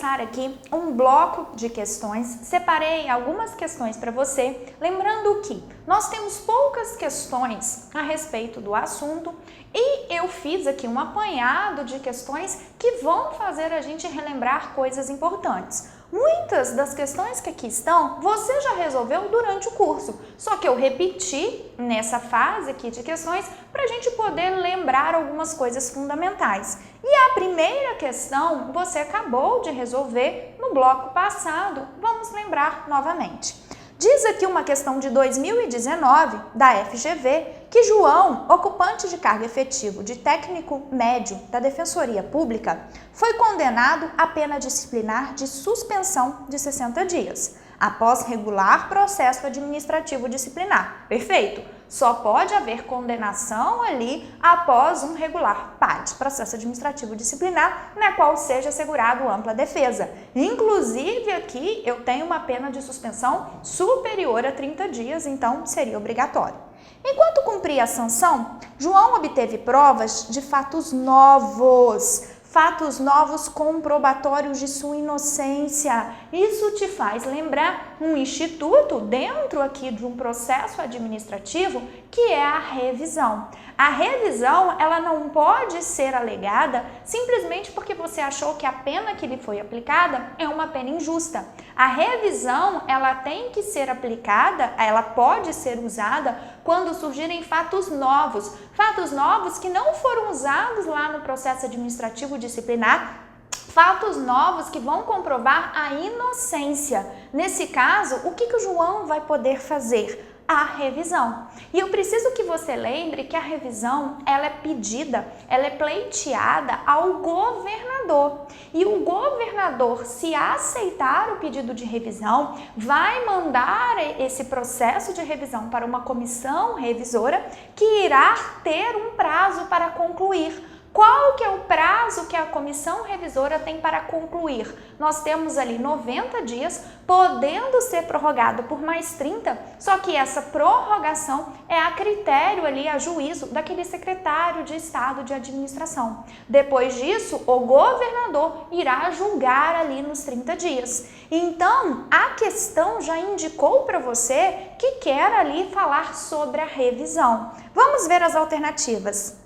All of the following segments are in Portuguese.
começar aqui um bloco de questões. Separei algumas questões para você, lembrando que nós temos poucas questões a respeito do assunto e eu fiz aqui um apanhado de questões que vão fazer a gente relembrar coisas importantes. Muitas das questões que aqui estão, você já resolveu durante o curso, só que eu repeti nessa fase aqui de questões para a gente poder lembrar algumas coisas fundamentais. E a primeira questão você acabou de resolver no bloco passado, vamos lembrar novamente. Diz aqui uma questão de 2019 da FGV que João, ocupante de cargo efetivo de técnico médio da Defensoria Pública, foi condenado à pena disciplinar de suspensão de 60 dias, após regular processo administrativo disciplinar. Perfeito! Só pode haver condenação ali após um regular PAD, processo administrativo disciplinar, na qual seja assegurado ampla defesa. Inclusive aqui eu tenho uma pena de suspensão superior a 30 dias, então seria obrigatório. Enquanto cumpria a sanção, João obteve provas de fatos novos comprobatórios de sua inocência. Isso te faz lembrar um instituto dentro aqui de um processo administrativo que é a revisão. A revisão, ela não pode ser alegada simplesmente porque você achou que a pena que lhe foi aplicada é uma pena injusta. A revisão, ela tem que ser aplicada, ela pode ser usada quando surgirem fatos novos que não foram usados lá no processo administrativo disciplinar, fatos novos que vão comprovar a inocência. Nesse caso, o que o João vai poder fazer? A revisão. E eu preciso que você lembre que a revisão, ela é pedida, ela é pleiteada ao governador. E o governador, se aceitar o pedido de revisão, vai mandar esse processo de revisão para uma comissão revisora que irá ter um prazo para concluir. Qual que é o prazo que a comissão revisora tem para concluir? Nós temos ali 90 dias, podendo ser prorrogado por mais 30, só que essa prorrogação é a critério ali, a juízo daquele secretário de Estado de Administração. Depois disso, o governador irá julgar ali nos 30 dias. Então, a questão já indicou para você que quer ali falar sobre a revisão. Vamos ver as alternativas.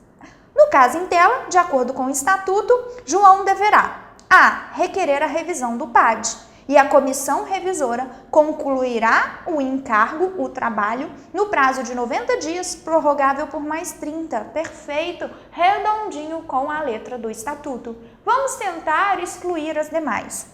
No caso em tela, de acordo com o estatuto, João deverá a. Requerer a revisão do PAD e a comissão revisora concluirá o encargo, o trabalho, no prazo de 90 dias, prorrogável por mais 30. Perfeito, redondinho com a letra do estatuto. Vamos tentar excluir as demais.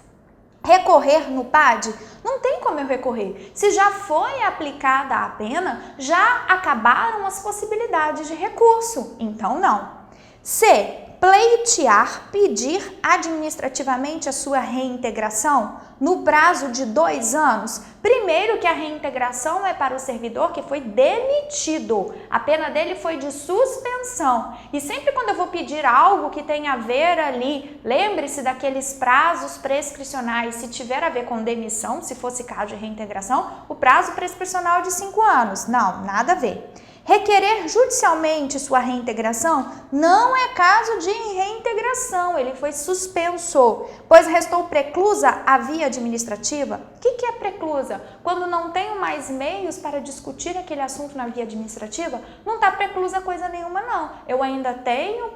Recorrer no PAD, não tem como eu recorrer. Se já foi aplicada a pena, já acabaram as possibilidades de recurso. Então, não. C. Pleitear, pedir administrativamente a sua reintegração no prazo de 2 anos. Primeiro que a reintegração é para o servidor que foi demitido. A pena dele foi de suspensão. E sempre quando eu vou pedir algo que tenha a ver ali, lembre-se daqueles prazos prescricionais. Se tiver a ver com demissão, se fosse caso de reintegração, o prazo prescricional é de 5 anos. Não, nada a ver. Requerer judicialmente sua reintegração não é caso de reintegração, ele foi suspenso, pois restou preclusa a via administrativa. O que é preclusa? Quando não tenho mais meios para discutir aquele assunto na via administrativa, não está preclusa coisa nenhuma não. Eu ainda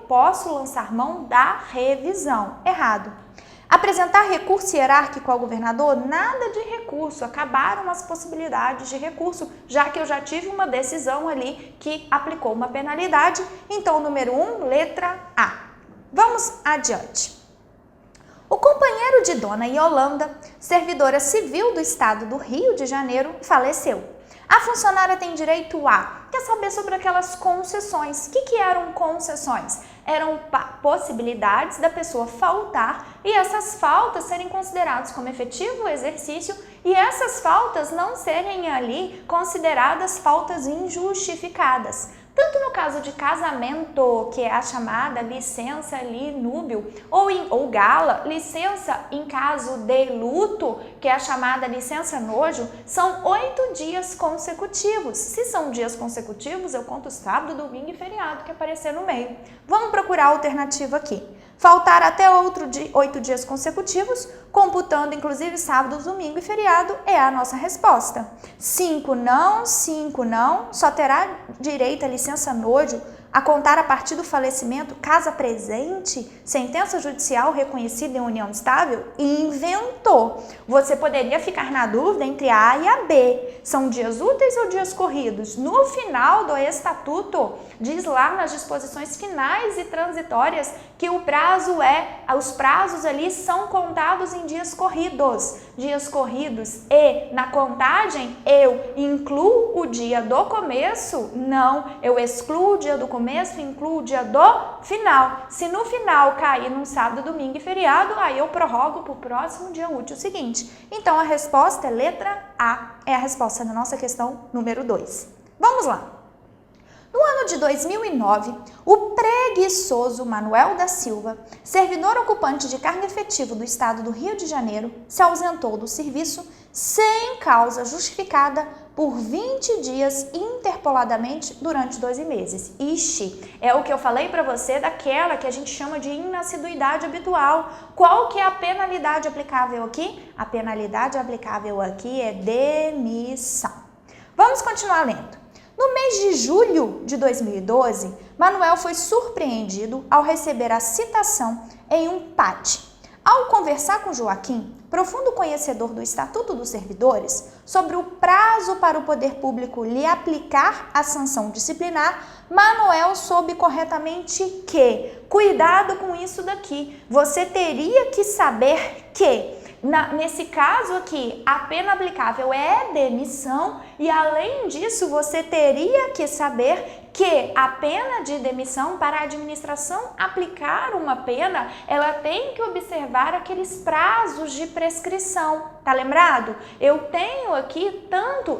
posso lançar mão da revisão. Errado. Apresentar recurso hierárquico ao governador? Nada de recurso, acabaram as possibilidades de recurso, já que eu já tive uma decisão ali que aplicou uma penalidade. Então, número 1, letra A. Vamos adiante. O companheiro de Dona Yolanda, servidora civil do estado do Rio de Janeiro, faleceu. A funcionária tem direito a... Quer saber sobre aquelas concessões? O que eram concessões? Eram possibilidades da pessoa faltar e essas faltas serem consideradas como efetivo exercício e essas faltas não serem ali consideradas faltas injustificadas. Tanto no caso de casamento, que é a chamada licença ali núbio, ou gala, licença em caso de luto, que é a chamada licença nojo, são 8 dias consecutivos. Se são dias consecutivos, eu conto sábado, domingo e feriado que aparecer no meio. Vamos procurar a alternativa aqui. Faltar até 8 dias consecutivos, computando inclusive sábado, domingo e feriado, é a nossa resposta. 5 não, só terá direito à licença nojo a contar a partir do falecimento, casa presente, sentença judicial reconhecida em união estável, inventou. Você poderia ficar na dúvida entre A e a B. São dias úteis ou dias corridos? No final do estatuto, diz lá nas disposições finais e transitórias que os prazos ali são contados em dias corridos. Dias corridos e na contagem eu incluo o dia do começo? Não, eu excluo o dia do começo, incluo o dia do final. Se no final cair num sábado, domingo e feriado, aí eu prorrogo para o próximo dia útil seguinte. Então a resposta é letra A, é a resposta da nossa questão número 2. Vamos lá. No ano de 2009, o preguiçoso Manuel da Silva, servidor ocupante de cargo efetivo do estado do Rio de Janeiro, se ausentou do serviço sem causa justificada por 20 dias interpoladamente durante 12 meses. Ixi, é o que eu falei para você daquela que a gente chama de inassiduidade habitual. Qual que é a penalidade aplicável aqui? A penalidade aplicável aqui é demissão. Vamos continuar lendo. No mês de julho de 2012, Manuel foi surpreendido ao receber a citação em um PAT. Ao conversar com Joaquim, profundo conhecedor do Estatuto dos Servidores, sobre o prazo para o poder público lhe aplicar a sanção disciplinar, Manuel soube corretamente que, cuidado com isso daqui, você teria que saber que, nesse caso aqui, a pena aplicável é demissão e, além disso, você teria que saber que a pena de demissão, para a administração aplicar uma pena, ela tem que observar aqueles prazos de prescrição. Tá lembrado? Eu tenho aqui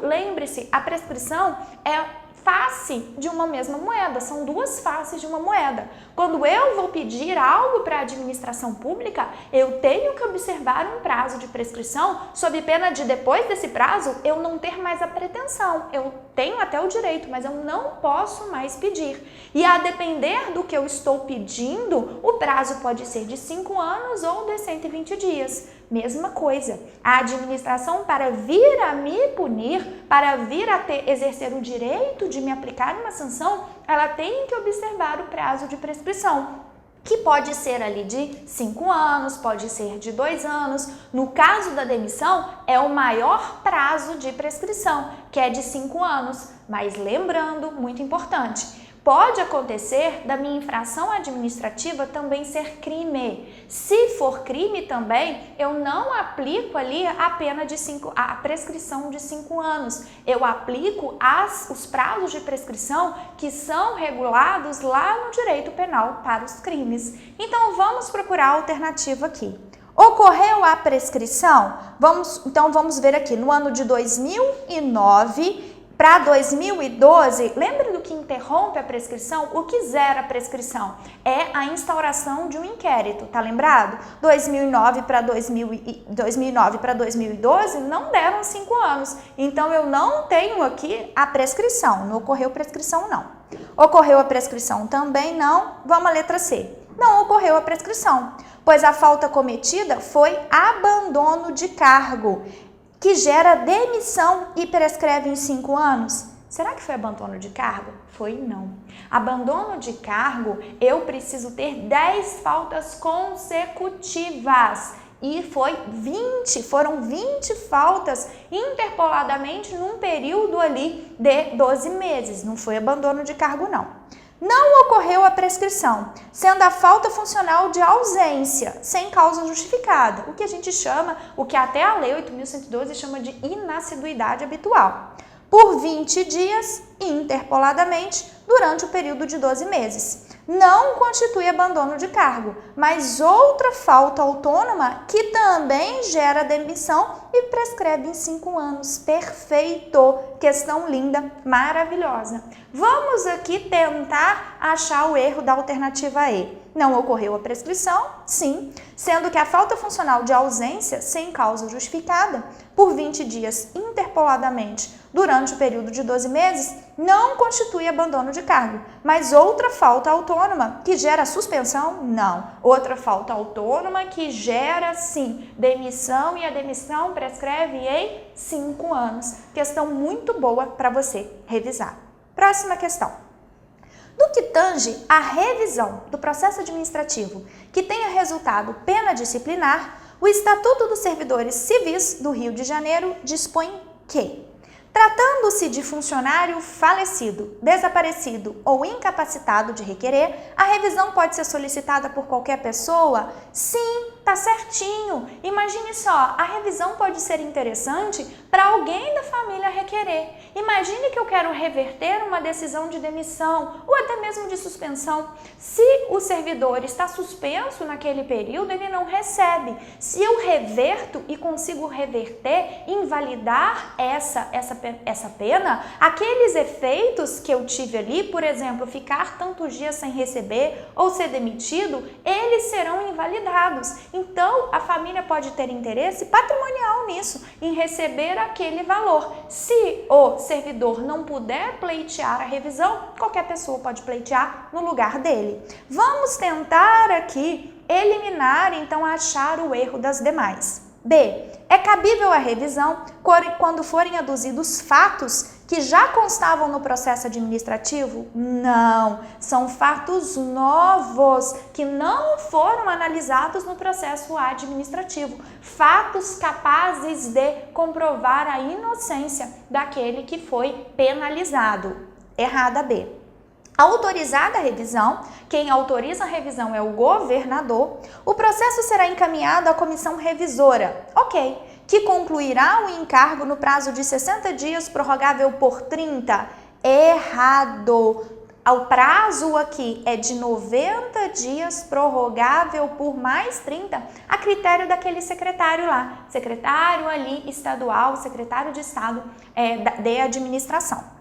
lembre-se, a prescrição é face de uma mesma moeda, são duas faces de uma moeda. Quando eu vou pedir algo para a administração pública, eu tenho que observar um prazo de prescrição, sob pena de, depois desse prazo, eu não ter mais a pretensão. Eu tenho até o direito, mas eu não posso mais pedir. E a depender do que eu estou pedindo, o prazo pode ser de 5 anos ou de 120 dias. Mesma coisa, a administração, para vir a me punir, para vir a exercer o direito de me aplicar uma sanção, ela tem que observar o prazo de prescrição, que pode ser ali de 5 anos, pode ser de 2 anos. No caso da demissão, é o maior prazo de prescrição, que é de 5 anos. Mas lembrando, muito importante, pode acontecer da minha infração administrativa também ser crime. Se for crime também, eu não aplico ali a pena de a prescrição de 5 anos. Eu aplico os prazos de prescrição que são regulados lá no direito penal para os crimes. Então vamos procurar a alternativa aqui. Ocorreu a prescrição? Vamos ver aqui, no ano de 2009 para 2012, lembra do que interrompe a prescrição? O que zera a prescrição? É a instauração de um inquérito, tá lembrado? 2009 para 2012 não deram 5 anos, então eu não tenho aqui a prescrição, não ocorreu prescrição não. Ocorreu a prescrição também não, vamos à letra C. Não ocorreu a prescrição, pois a falta cometida foi abandono de cargo, que gera demissão e prescreve em 5 anos. Será que foi abandono de cargo? Foi não. Abandono de cargo, eu preciso ter 10 faltas consecutivas. E foram 20 faltas interpoladamente num período ali de 12 meses. Não foi abandono de cargo, não. Não ocorreu a prescrição, sendo a falta funcional de ausência, sem causa justificada, o que a gente chama, o que até a Lei 8.112 chama de inassiduidade habitual, por 20 dias interpoladamente durante o período de 12 meses. Não constitui abandono de cargo, mas outra falta autônoma que também gera demissão e prescreve em 5 anos. Perfeito! Questão linda, maravilhosa. Vamos aqui tentar achar o erro da alternativa E. Não ocorreu a prescrição? Sim, sendo que a falta funcional de ausência sem causa justificada por 20 dias interpoladamente durante o período de 12 meses, não constitui abandono de cargo. Mas outra falta autônoma que gera suspensão, não. Outra falta autônoma que gera, sim, demissão, e a demissão prescreve em 5 anos. Questão muito boa para você revisar. Próxima questão. No que tange à revisão do processo administrativo que tenha resultado pena disciplinar, o Estatuto dos Servidores Civis do Rio de Janeiro dispõe que, tratando-se de funcionário falecido, desaparecido ou incapacitado de requerer, a revisão pode ser solicitada por qualquer pessoa? Sim, tá certinho. Imagine só, a revisão pode ser interessante para alguém da família requerer. Imagine que eu quero reverter uma decisão de demissão ou até mesmo de suspensão. Se o servidor está suspenso naquele período, ele não recebe. Se eu reverto e consigo reverter, invalidar essa pena, aqueles efeitos que eu tive ali, por exemplo, ficar tantos dias sem receber ou ser demitido, eles serão invalidados. Então, a família pode ter interesse patrimonial nisso, em receber aquele valor. Se o servidor não puder pleitear a revisão, qualquer pessoa pode pleitear no lugar dele. Vamos tentar aqui eliminar, então, achar o erro das demais. B. É cabível a revisão quando forem aduzidos fatos que já constavam no processo administrativo? Não, são fatos novos que não foram analisados no processo administrativo. Fatos capazes de comprovar a inocência daquele que foi penalizado. Errada B. Autorizada a revisão, quem autoriza a revisão é o governador, o processo será encaminhado à comissão revisora, que concluirá o encargo no prazo de 60 dias, prorrogável por 30. Errado. O prazo aqui é de 90 dias, prorrogável por mais 30, a critério daquele secretário lá, secretário ali estadual, secretário de Estado de administração.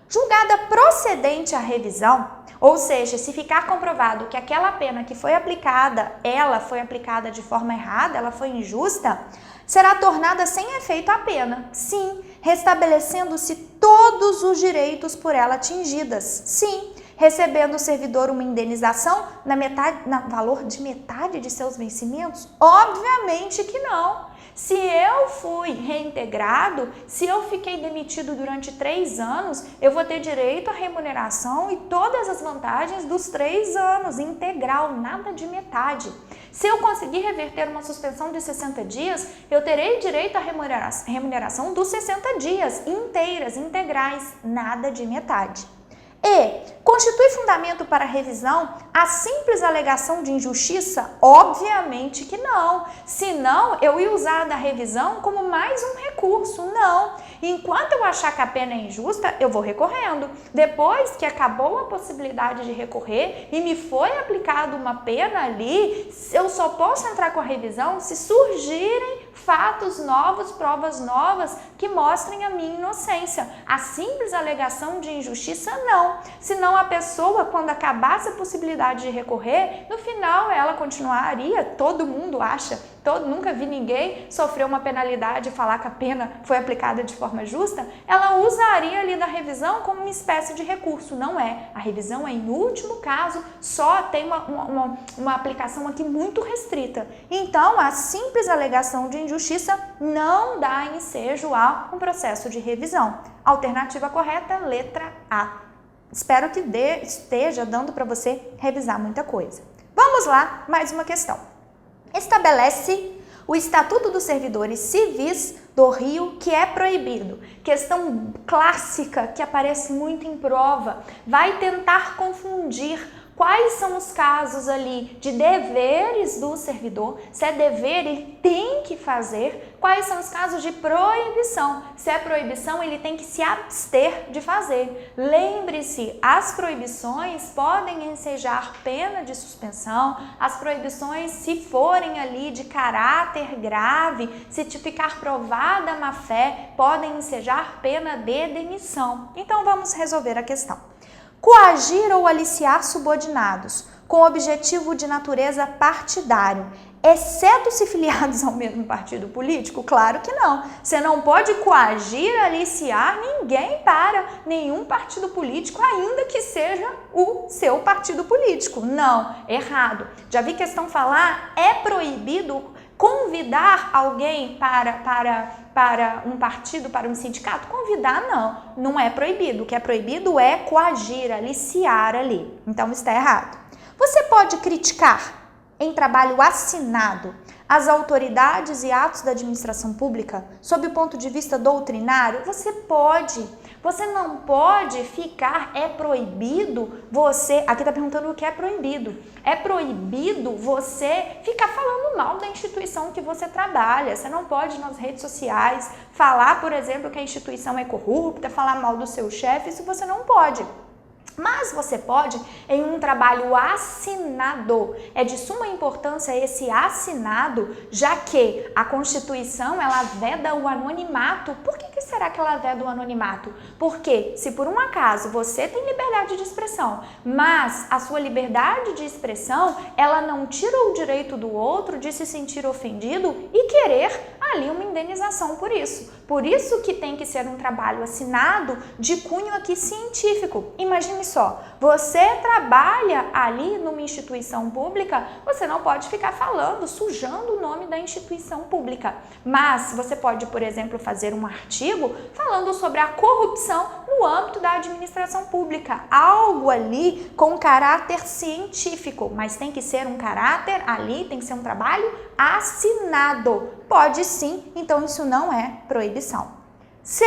Julgada procedente a revisão, ou seja, se ficar comprovado que aquela pena que foi aplicada, ela foi aplicada de forma errada, ela foi injusta, será tornada sem efeito a pena. Sim, restabelecendo-se todos os direitos por ela atingidas. Sim, recebendo o servidor uma indenização no valor de metade de seus vencimentos? Obviamente que não. Se eu fui reintegrado, se eu fiquei demitido durante 3 anos, eu vou ter direito à remuneração e todas as vantagens dos 3 anos, integral, nada de metade. Se eu conseguir reverter uma suspensão de 60 dias, eu terei direito à remuneração dos 60 dias, integrais, nada de metade. E constitui fundamento para revisão a simples alegação de injustiça? Obviamente que não. Senão, eu ia usar da revisão como mais um recurso. Não. Enquanto eu achar que a pena é injusta, eu vou recorrendo. Depois que acabou a possibilidade de recorrer e me foi aplicada uma pena ali, eu só posso entrar com a revisão se surgirem fatos novos, provas novas que mostrem a minha inocência. A simples alegação de injustiça, não. Senão a pessoa, quando acabasse a possibilidade de recorrer, no final ela continuaria, todo mundo acha, nunca vi ninguém sofrer uma penalidade e falar que a pena foi aplicada de forma justa, ela usaria ali da revisão como uma espécie de recurso. Não é. A revisão é em último caso, só tem uma aplicação aqui muito restrita. Então, a simples alegação de injustiça não dá ensejo a um processo de revisão. Alternativa correta, letra A. Espero que esteja dando para você revisar muita coisa. Vamos lá, mais uma questão. Estabelece o Estatuto dos Servidores Civis do Rio que é proibido. Questão clássica que aparece muito em prova. Vai tentar confundir quais são os casos ali de deveres do servidor, se é dever, ele tem que fazer, quais são os casos de proibição, se é proibição, ele tem que se abster de fazer. Lembre-se, as proibições podem ensejar pena de suspensão, as proibições, se forem ali de caráter grave, se ficar provada a má-fé, podem ensejar pena de demissão. Então vamos resolver a questão. Coagir ou aliciar subordinados com objetivo de natureza partidário exceto se filiados ao mesmo partido político? Claro que não. Você não pode coagir, aliciar ninguém para nenhum partido político, ainda que seja o seu partido político. Não, errado. Já vi questão falar, é proibido convidar alguém para um partido, para um sindicato? Convidar, não é proibido. O que é proibido é coagir, aliciar ali. Então, está errado. Você pode criticar em trabalho assinado as autoridades e atos da administração pública sob o ponto de vista doutrinário? Você pode. Você não pode ficar, é proibido você, aqui está perguntando o que é proibido. É proibido você ficar falando mal da instituição que você trabalha. Você não pode nas redes sociais falar, por exemplo, que a instituição é corrupta, falar mal do seu chefe, isso você não pode. Mas você pode em um trabalho assinado. É de suma importância esse assinado, já que a Constituição, ela veda o anonimato. Por que será que ela veda o anonimato? Porque se por um acaso você tem liberdade de expressão, mas a sua liberdade de expressão, ela não tira o direito do outro de se sentir ofendido e querer ali uma indenização por isso. Por isso que tem que ser um trabalho assinado de cunho aqui científico. Imagine só, você trabalha ali numa instituição pública, você não pode ficar falando, sujando o nome da instituição pública. Mas você pode, por exemplo, fazer um artigo falando sobre a corrupção no âmbito da administração pública. Algo ali com caráter científico, mas tem que ser um caráter ali, tem que ser um trabalho assinado. Pode sim, então isso não é proibição. C.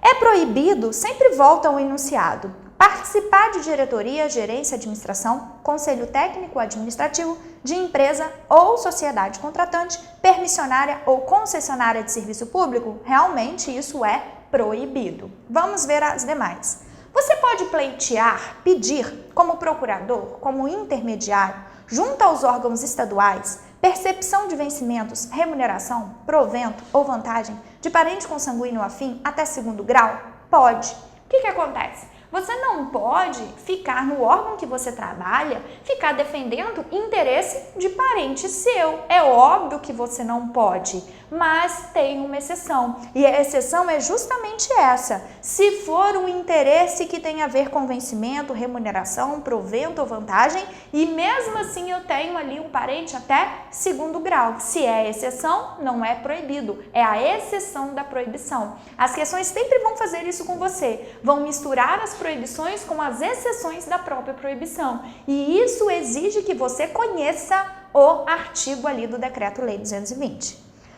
É proibido, sempre volta ao enunciado, participar de diretoria, gerência, administração, conselho técnico administrativo de empresa ou sociedade contratante, permissionária ou concessionária de serviço público. Realmente isso é proibido. Vamos ver as demais. Você pode pleitear, pedir como procurador, como intermediário, junto aos órgãos estaduais, percepção de vencimentos, remuneração, provento ou vantagem de parente consanguíneo afim até 2º grau? Pode. O que acontece? Você não pode ficar no órgão que você trabalha, ficar defendendo interesse de parente seu. É óbvio que você não pode, mas tem uma exceção. E a exceção é justamente essa. Se for um interesse que tem a ver com vencimento, remuneração, provento ou vantagem, e mesmo assim eu tenho ali um parente até 2º grau. Se é exceção, não é proibido. É a exceção da proibição. As questões sempre vão fazer isso com você. Vão misturar as proibições com as exceções da própria proibição. E isso exige que você conheça o artigo ali do Decreto-Lei 220.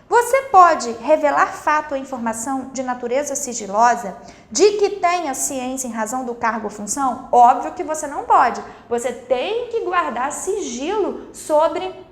Você pode revelar fato ou informação de natureza sigilosa de que tenha ciência em razão do cargo ou função? Óbvio que você não pode. Você tem que guardar sigilo sobre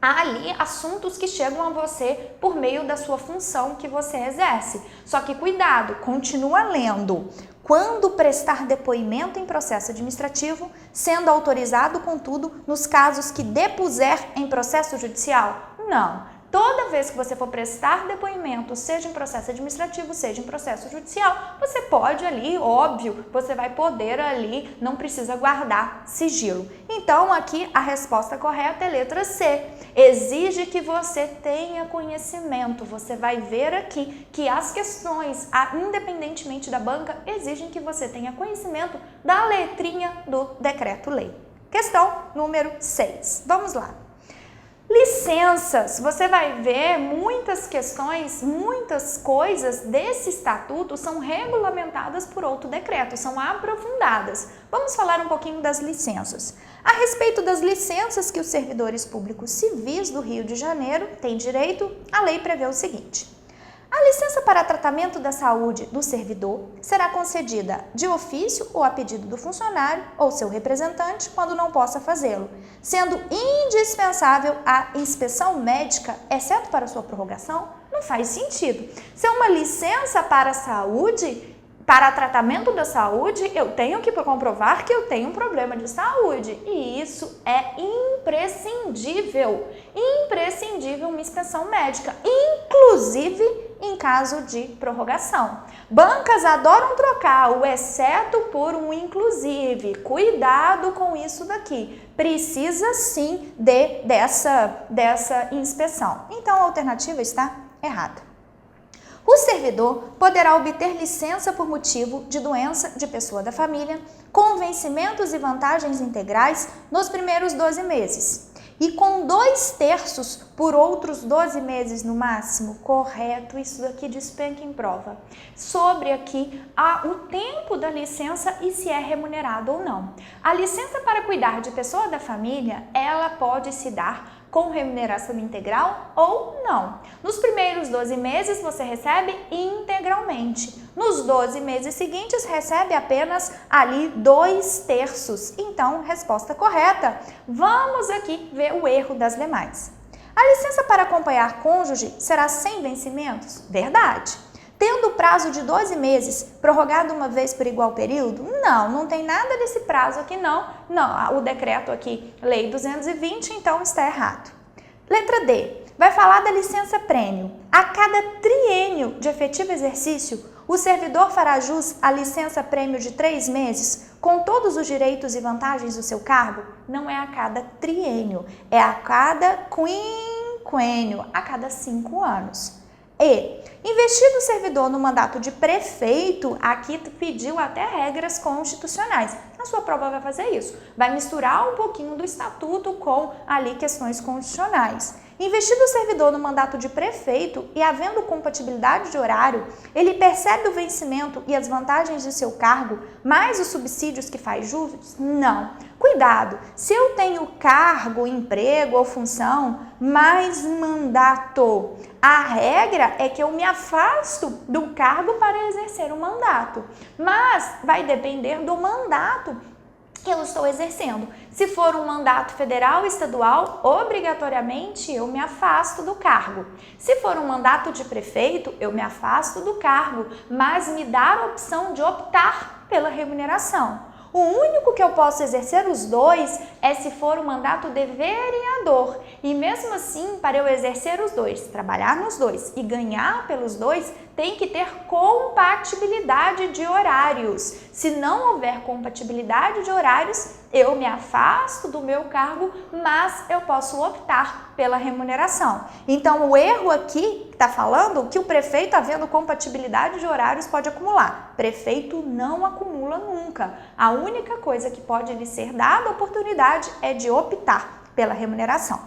ali assuntos que chegam a você por meio da sua função que você exerce. Só que cuidado, continua lendo. Quando prestar depoimento em processo administrativo, sendo autorizado, contudo, nos casos que depuser em processo judicial? Não. Toda vez que você for prestar depoimento, seja em processo administrativo, seja em processo judicial, você pode ali, óbvio, você vai poder ali, não precisa guardar sigilo. Então, aqui a resposta correta é letra C. Exige que você tenha conhecimento. Você vai ver aqui que as questões, independentemente da banca, exigem que você tenha conhecimento da letrinha do decreto-lei. Questão número 6. Vamos lá. Licenças, você vai ver muitas questões, muitas coisas desse estatuto são regulamentadas por outro decreto, são aprofundadas. Vamos falar um pouquinho das licenças. A respeito das licenças que os servidores públicos civis do Rio de Janeiro têm direito, a lei prevê o seguinte: a licença para tratamento da saúde do servidor será concedida de ofício ou a pedido do funcionário ou seu representante quando não possa fazê-lo, sendo indispensável a inspeção médica, exceto para sua prorrogação. Não faz sentido. Se é uma licença para a saúde, Para tratamento da saúde, eu tenho que comprovar que eu tenho um problema de saúde. E isso é imprescindível. Imprescindível uma inspeção médica, inclusive em caso de prorrogação. Bancas adoram trocar o exceto por um inclusive. Cuidado com isso daqui. Precisa sim dessa inspeção. Então a alternativa está errada. O servidor poderá obter licença por motivo de doença de pessoa da família, com vencimentos e vantagens integrais nos primeiros 12 meses. E com 2/3 por outros 12 meses no máximo. Correto, isso daqui despenca em prova. Sobre aqui o tempo da licença e se é remunerado ou não. A licença para cuidar de pessoa da família, ela pode se dar com remuneração integral ou não. Nos primeiros 12 meses você recebe integralmente. Nos 12 meses seguintes recebe apenas ali 2/3. Então, resposta correta. Vamos aqui ver o erro das demais. A licença para acompanhar cônjuge será sem vencimentos? Verdade. Tendo o prazo de 12 meses prorrogado uma vez por igual período? Não tem nada desse prazo aqui não. Não, o decreto aqui, Lei 220, então está errado. Letra D, vai falar da licença prêmio. A cada triênio de efetivo exercício, o servidor fará jus à licença prêmio de 3 meses, com todos os direitos e vantagens do seu cargo? Não é a cada triênio, é a cada quinquênio, a cada 5 anos. E, investido o servidor no mandato de prefeito, aqui pediu até regras constitucionais. A sua prova vai fazer isso. Vai misturar um pouquinho do estatuto com ali questões constitucionais. Investido o servidor no mandato de prefeito e havendo compatibilidade de horário, ele percebe o vencimento e as vantagens de seu cargo, mais os subsídios que faz jus? Não. Cuidado, se eu tenho cargo, emprego ou função, mais mandato, a regra é que eu me afasto do cargo para exercer o mandato, mas vai depender do mandato que eu estou exercendo. Se for um mandato federal, estadual, obrigatoriamente eu me afasto do cargo. Se for um mandato de prefeito, eu me afasto do cargo, mas me dá a opção de optar pela remuneração. O único que eu posso exercer os dois é se for um mandato de vereador. E mesmo assim, para eu exercer os dois, trabalhar nos dois e ganhar pelos dois, tem que ter compatibilidade de horários. Se não houver compatibilidade de horários, eu me afasto do meu cargo, mas eu posso optar pela remuneração. Então, o erro aqui está falando que o prefeito, havendo compatibilidade de horários, pode acumular. Prefeito não acumula nunca. A única coisa que pode lhe ser dada a oportunidade é de optar pela remuneração.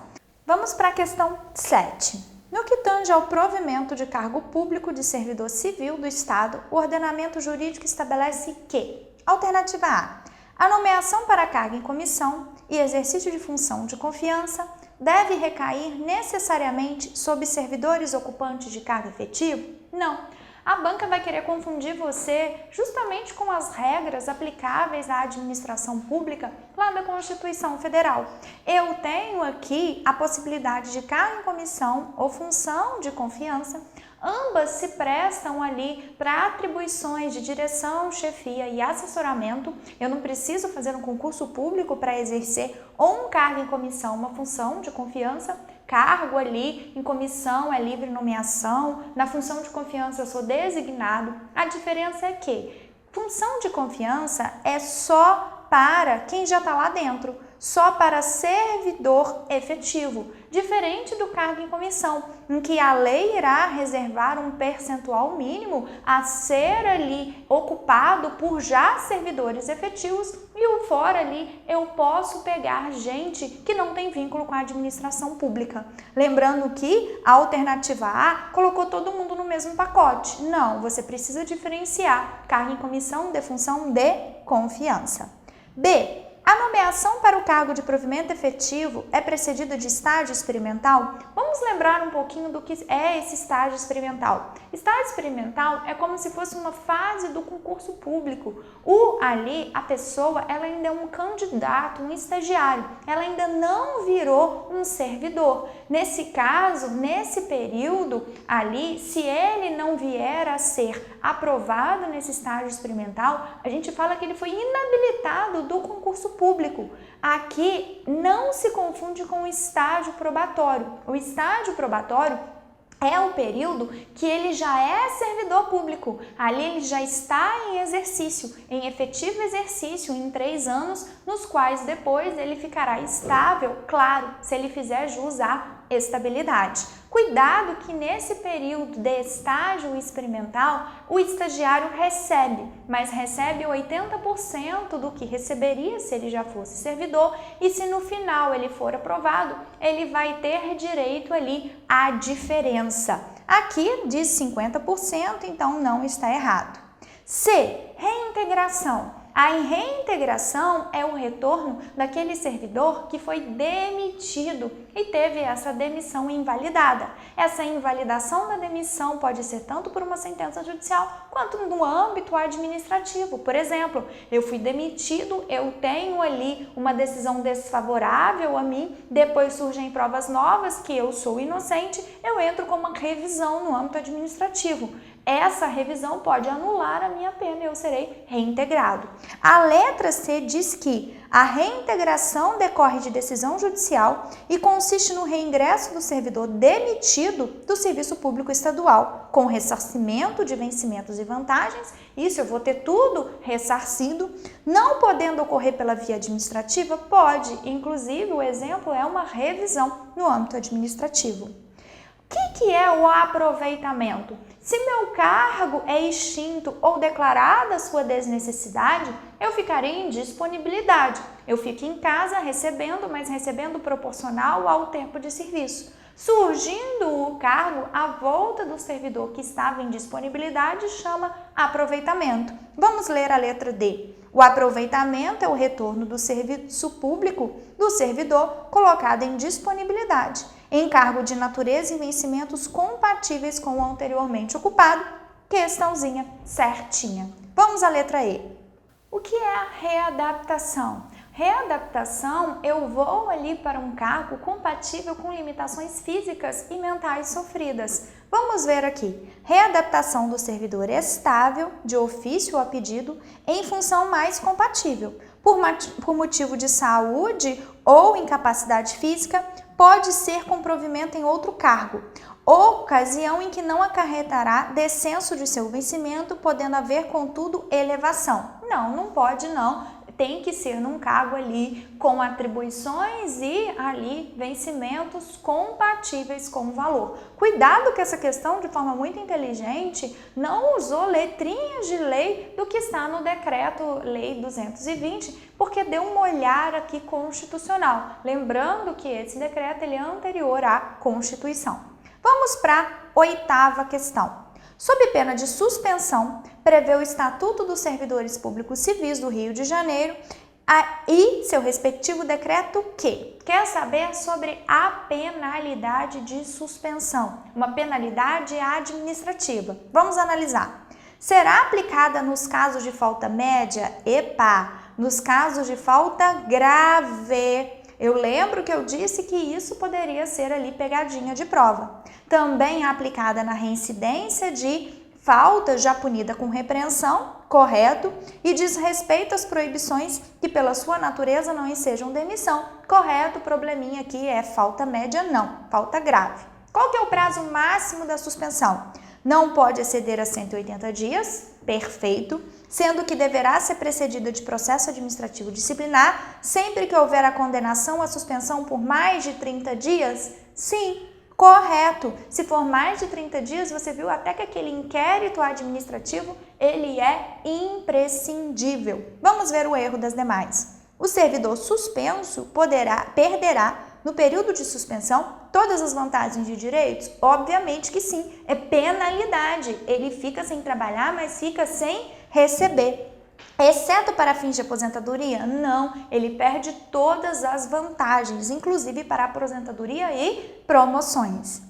Vamos para a questão 7. No que tange ao provimento de cargo público de servidor civil do Estado, o ordenamento jurídico estabelece que: alternativa A nomeação para cargo em comissão e exercício de função de confiança deve recair necessariamente sobre servidores ocupantes de cargo efetivo? Não. A banca vai querer confundir você justamente com as regras aplicáveis à administração pública lá da Constituição Federal. Eu tenho aqui a possibilidade de cargo em comissão ou função de confiança. Ambas se prestam ali para atribuições de direção, chefia e assessoramento. Eu não preciso fazer um concurso público para exercer ou um cargo em comissão, uma função de confiança. Cargo ali em comissão é livre nomeação, na função de confiança eu sou designado. A diferença é que função de confiança é só para quem já está lá dentro, só para servidor efetivo, diferente do cargo em comissão, em que a lei irá reservar um percentual mínimo a ser ali ocupado por já servidores efetivos e o fora ali eu posso pegar gente que não tem vínculo com a administração pública. Lembrando que a alternativa A colocou todo mundo no mesmo pacote. Não, você precisa diferenciar cargo em comissão de função de confiança. B. A nomeação para o cargo de provimento efetivo é precedida de estágio experimental? Vamos lembrar um pouquinho do que é esse estágio experimental. Estágio experimental é como se fosse uma fase do concurso público. A pessoa, ela ainda é um candidato, um estagiário. Ela ainda não virou um servidor. Nesse caso, nesse período ali, se ele não vier a ser aprovado nesse estágio experimental, a gente fala que ele foi inabilitado do concurso público. Aqui não se confunde com o estágio probatório. O estágio probatório é o período que ele já é servidor público. Ali ele já está em exercício, em efetivo exercício, em 3 anos, nos quais depois ele ficará estável, claro, se ele fizer jus à estabilidade. Cuidado que nesse período de estágio experimental, o estagiário recebe, mas recebe 80% do que receberia se ele já fosse servidor, e se no final ele for aprovado, ele vai ter direito ali à diferença. Aqui diz 50%, então não está errado. C. Reintegração. A reintegração é o retorno daquele servidor que foi demitido e teve essa demissão invalidada. Essa invalidação da demissão pode ser tanto por uma sentença judicial quanto no âmbito administrativo. Por exemplo, eu fui demitido, eu tenho ali uma decisão desfavorável a mim, depois surgem provas novas que eu sou inocente, eu entro com uma revisão no âmbito administrativo. Essa revisão pode anular a minha pena e eu serei reintegrado. A letra C diz que a reintegração decorre de decisão judicial e consiste no reingresso do servidor demitido do serviço público estadual, com ressarcimento de vencimentos e vantagens. Isso eu vou ter tudo ressarcido. Não podendo ocorrer pela via administrativa, pode. Inclusive, o exemplo é uma revisão no âmbito administrativo. O que é o aproveitamento? Se meu cargo é extinto ou declarada a sua desnecessidade, eu ficarei em disponibilidade. Eu fico em casa recebendo, mas recebendo proporcional ao tempo de serviço. Surgindo o cargo, a volta do servidor que estava em disponibilidade chama aproveitamento. Vamos ler a letra D. O aproveitamento é o retorno do serviço público do servidor colocado em disponibilidade, em cargo de natureza e vencimentos compatíveis com o anteriormente ocupado. Questãozinha certinha. Vamos à letra E. O que é a readaptação? Readaptação, eu vou ali para um cargo compatível com limitações físicas e mentais sofridas. Vamos ver aqui. Readaptação do servidor estável, de ofício ou a pedido, em função mais compatível. Por motivo de saúde ou incapacidade física, pode ser com provimento em outro cargo. Ocasião em que não acarretará descenso de seu vencimento, podendo haver, contudo, elevação. Não pode não. Tem que ser num cargo ali com atribuições e ali vencimentos compatíveis com o valor. Cuidado que essa questão, de forma muito inteligente, não usou letrinhas de lei do que está no Decreto-Lei 220, porque deu um olhar aqui constitucional. Lembrando que esse decreto ele é anterior à Constituição. Vamos para a 8ª questão. Sob pena de suspensão, prevê o Estatuto dos Servidores Públicos Civis do Rio de Janeiro e seu respectivo decreto que quer saber sobre a penalidade de suspensão, uma penalidade administrativa. Vamos analisar. Será aplicada nos casos de falta média? Nos casos de falta grave. Eu lembro que eu disse que isso poderia ser ali pegadinha de prova. Também é aplicada na reincidência de falta já punida com repreensão, correto, e diz respeito às proibições que pela sua natureza não ensejam demissão, correto, o probleminha aqui é falta média não, falta grave. Qual que é o prazo máximo da suspensão? Não pode exceder a 180 dias, perfeito, sendo que deverá ser precedida de processo administrativo disciplinar, sempre que houver a condenação à suspensão por mais de 30 dias? Sim, correto. Se for mais de 30 dias, você viu até que aquele inquérito administrativo, ele é imprescindível. Vamos ver o erro das demais. O servidor suspenso perderá, no período de suspensão, todas as vantagens e direitos? Obviamente que sim, é penalidade. Ele fica sem trabalhar, mas fica sem receber. Exceto para fins de aposentadoria? Não, ele perde todas as vantagens, inclusive para aposentadoria e promoções.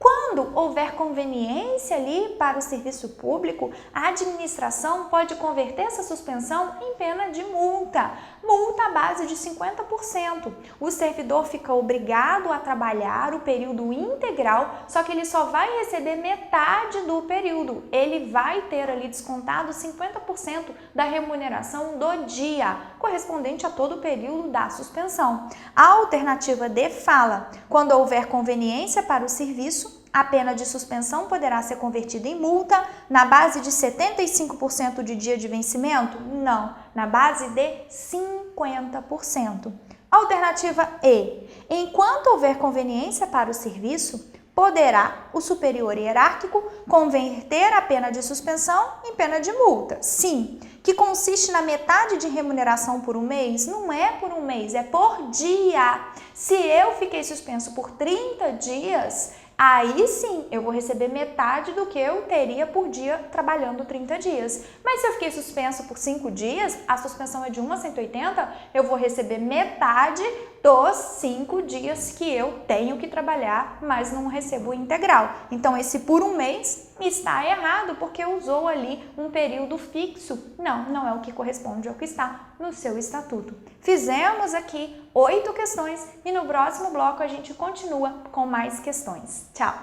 Quando houver conveniência ali para o serviço público, a administração pode converter essa suspensão em pena de multa. Multa à base de 50%. O servidor fica obrigado a trabalhar o período integral, só que ele só vai receber metade do período. Ele vai ter ali descontado 50% da remuneração do dia, correspondente a todo o período da suspensão. A alternativa D fala: quando houver conveniência para o serviço, a pena de suspensão poderá ser convertida em multa na base de 75% de dia de vencimento? Não, na base de 50%. Alternativa E. Enquanto houver conveniência para o serviço, poderá o superior hierárquico converter a pena de suspensão em pena de multa. Sim, que consiste na metade de remuneração por um mês? Não é por um mês, é por dia. Se eu fiquei suspenso por 30 dias, aí sim eu vou receber metade do que eu teria por dia trabalhando 30 dias. Mas se eu fiquei suspenso por 5 dias, a suspensão é de 1 a 180, eu vou receber metade dos 5 dias que eu tenho que trabalhar, mas não recebo o integral. Então esse por um mês está errado, porque usou ali um período fixo. Não é o que corresponde ao que está no seu estatuto. Fizemos aqui 8 questões e no próximo bloco a gente continua com mais questões. Tchau!